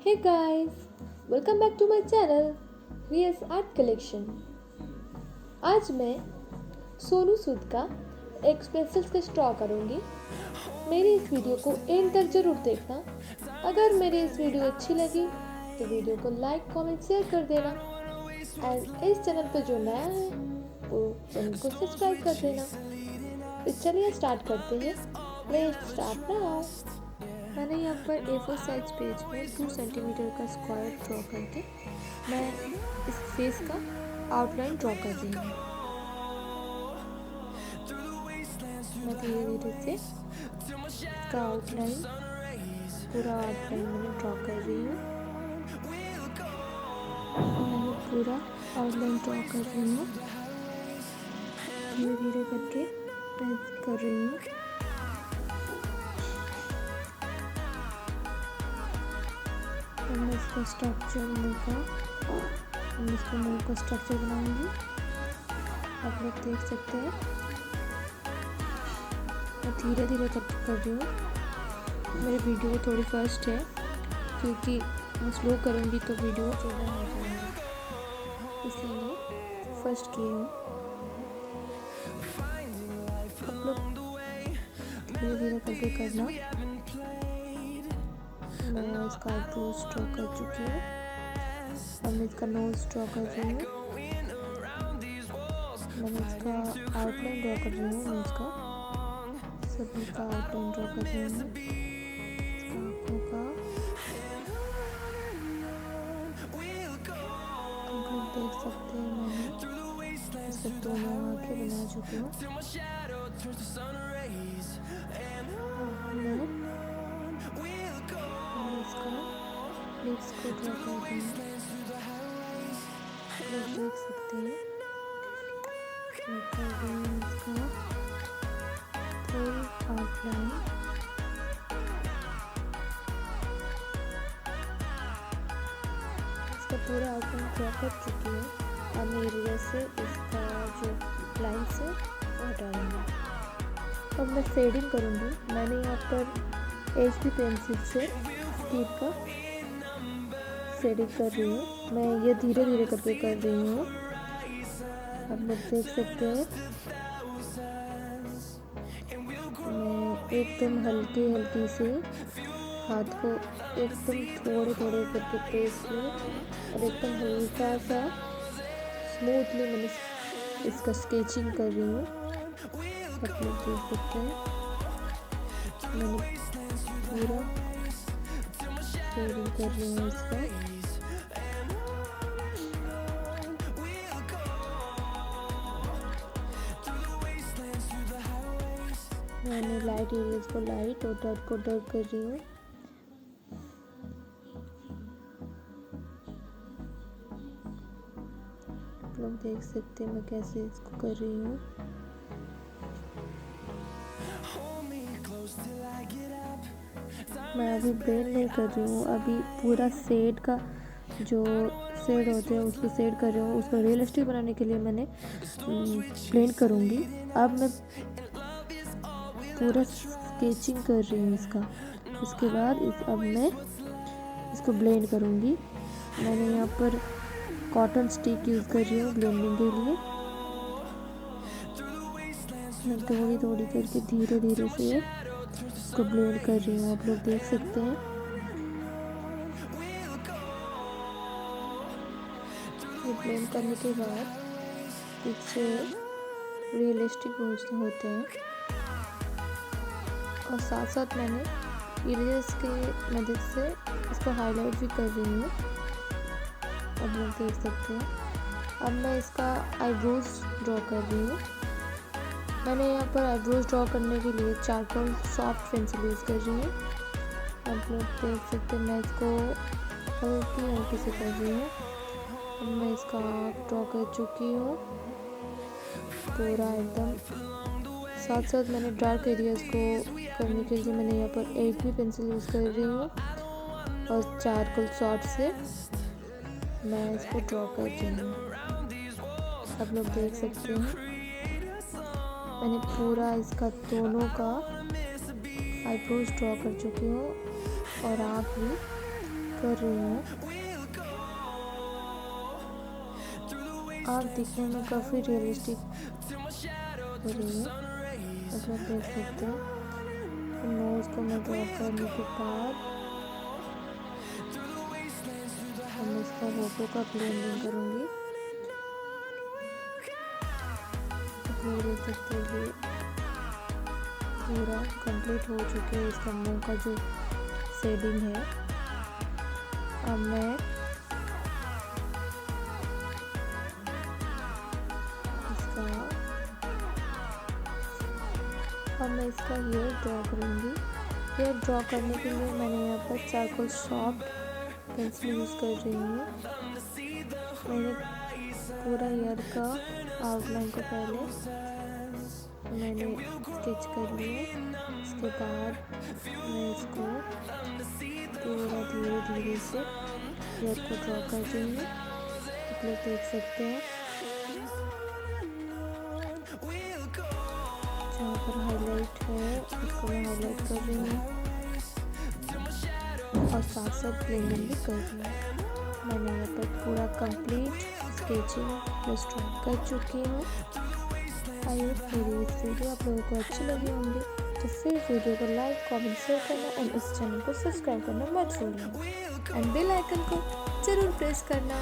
Hey guys, welcome back to my channel Riya's Art Collection। आज मैं सोनू सूद का एक स्पेशल स्केच ड्रॉ करूँगी। मेरी इस वीडियो को एंड तक जरूर देखना। अगर मेरी इस वीडियो अच्छी लगी तो वीडियो को लाइक कमेंट शेयर कर देना और इस चैनल पर जो नया है वो चैनल को सब्सक्राइब कर देना। तो चलिए स्टार्ट करते हैं। Let's start now. मैंने यहाँ पर A4 साइज पेज में 2 सेंटीमीटर का स्क्वायर ड्रॉ करके मैं इस फेस का आउटलाइन ड्रॉ कर रही हूँ। मैं धीरे धीरे से इसका आउटलाइन पूरा आउटलाइन मैंने ड्रॉ कर रही हूँ। मैंने पूरा आउटलाइन ड्रॉ कर रही हूँ। धीरे धीरे करके मैं कर रही हूँ। मैं इसका स्ट्रक्चर मुँह का स्ट्रक्चर बनाऊंगी। आप लोग देख सकते हैं मैं धीरे धीरे कर रही हूँ। मेरे वीडियो थोड़ी फास्ट है क्योंकि मैं स्लो करूँगी तो वीडियो ज़्यादा हो जाएगी, इसलिए मैं फर्स्ट की हूँ। आप लोग धीरे धीरे करके करना। मैं इसका आईब्रोज ड्रॉ कर चुकी हूँ। अब मैं इसका नोज ड्रॉ कर रही हूँ। मैंने इसका आउटलाइन ड्रॉ कर रही हूँ। मैं इसका सभी का आउटलाइन ड्रॉ कर रही हूँ। इसका आँखों का आप लोग देख सकते हैं मैंने इसका दोनों आँखें बना चुकी हूँ। इसका लिप्स को ड्रॉ कर रही हूँ। आप देख सकते हैं मैं कर रही हूँ इसका फुल आउटलाइन। इसका पूरा आउटलाइन ड्रॉ कर चुकी हूँ। अब मैं इरेजर से इसका जो लाइन से हटा दूँगी। अब मैं फेडिंग करूँगी। मैंने यहाँ पर HB पेंसिल से टीप का शेडिंग कर रही हूँ। मैं ये धीरे धीरे करके कर रही हूँ। आप लोग देख सकते हैं मैं एकदम हल्की से हाथ को एकदम थोड़े थोड़े करके प्रेस किए और एकदम हल्का सा स्मूथली मैंने इसका स्केचिंग कर रही हूँ। आप लोग देख सकते हैं मैंने पूरा शेडिंग कर रही हूँ इसका। मैंने लाइट एरियाज को लाइट और डार्क को डार्क कर रही हूँ। आप लोग देख सकते हैं मैं कैसे इसको कर रही हूँ। मैं अभी ब्लेंड नहीं कर रही हूँ। अभी पूरा शेड का जो शेड होते हैं उसको शेड कर रही हूँ। उसको रियलिस्टिक बनाने के लिए मैंने ब्लेंड करूँगी। अब मैं पूरा स्केचिंग कर रही हूँ इसका। उसके बाद अब मैं इसको ब्लेंड करूँगी। मैंने यहाँ पर कॉटन स्टिक यूज़ कर रही हूँ ब्लेंडिंग के लिए। मैं थोड़ी थोड़ी करके धीरे धीरे से इसको ब्लेंड कर रही हूँ। आप लोग देख सकते हैं ये ब्लेंड करने के बाद पीछे रियलिस्टिक होते हैं। और साथ साथ मैंने इरेजर्स के मदद से इसको हाईलाइट भी कर रही हूँ। आप लोग देख सकते हैं। अब मैं इसका आईब्रोज ड्रॉ कर रही हूँ। मैंने यहाँ पर आईब्रोज ड्रॉ करने के लिए चारकोल सॉफ्ट पेंसिल यूज़ कर रही हूँ। आप लोग देख सकते हैं मैं इसको हल्की से कर रही हूँ। अब मैं इसका आँख ड्रॉ कर चुकी हूँ पूरा एकदम। साथ साथ मैंने डार्क एरियाज़ को करने के लिए मैंने यहाँ पर HB पेंसिल यूज़ कर रही हूँ और चारकोल सॉर्ट से मैं इसको ड्रॉ कर रही हूँ। आप लोग देख सकते हैं मैंने पूरा इसका दोनों का आईब्रोज ड्रॉ कर चुकी हूँ और आँख भी कर रही हूँ। आप दिखने में काफ़ी रियलिस्टिक हो रही है, मतलब आप देख सकते हैं। नोज़ को मैं ड्रॉ करने के बाद हम इसका होठों का ब्लेंडिंग करूँगी। तो ये देख सकते हैं ये पूरा कंप्लीट हो चुके हैं इसका मुंह का जो शेडिंग है। अब मैं इसका हेयर ड्रॉ करूँगी। हेयर ड्रॉ करने के लिए मैंने यहाँ पर चारकोल सॉफ्ट पेंसिल यूज़ कर रही हूँ। मैंने पूरा हेयर का आउटलाइन को पहले मैंने स्केच कर लिया। इसके बाद मैं इसको पूरा धीरे धीरे से हेयर को ड्रॉ कर रही हूँ। आप लोग देख सकते हैं जहाँ पर हाईलाइट है उसको मैं हाईलाइट कर रही हूँ और साथ साथ ब्लेंडिंग भी कर रही हूँ। मैंने यहाँ पर पूरा कंप्लीट स्केचिंग प्लस ड्रॉ कर चुकी हूँ। आई होप मेरी इस वीडियो आप लोगों को अच्छी लगी होंगी, तो फिर वीडियो को लाइक कमेंट शेयर करना एंड इस चैनल को सब्सक्राइब करना मत भूलना एंड बेल आइकन को ज़रूर प्रेस करना।